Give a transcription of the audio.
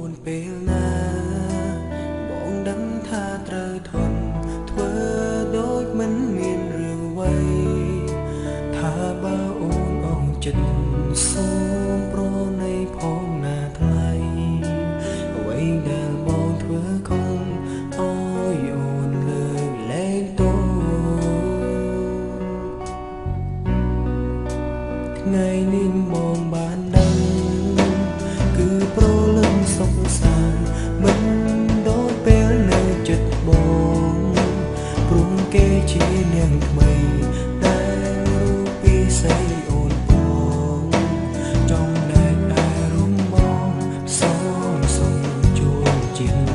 นពេលណាបងដឹងថាត្រូវធន់ធ្វើដូចមិនមានរឿងអ្វីថាបើអូនអងចិត្តសូមប្រណីផងណាថ្លៃអ្វីដែលបងធ្វើខុសអើយអូនលើកលែងទោសថ្ងៃនេះបងបានដឹងគឺប្រលឹងសុខសាន្តមិនដូចពេលនៅចិត្តបងព្រោះគេជានាងថ្មីតែរូបពីស្រីអូនបងចង់តែរំបងសូមជួបជា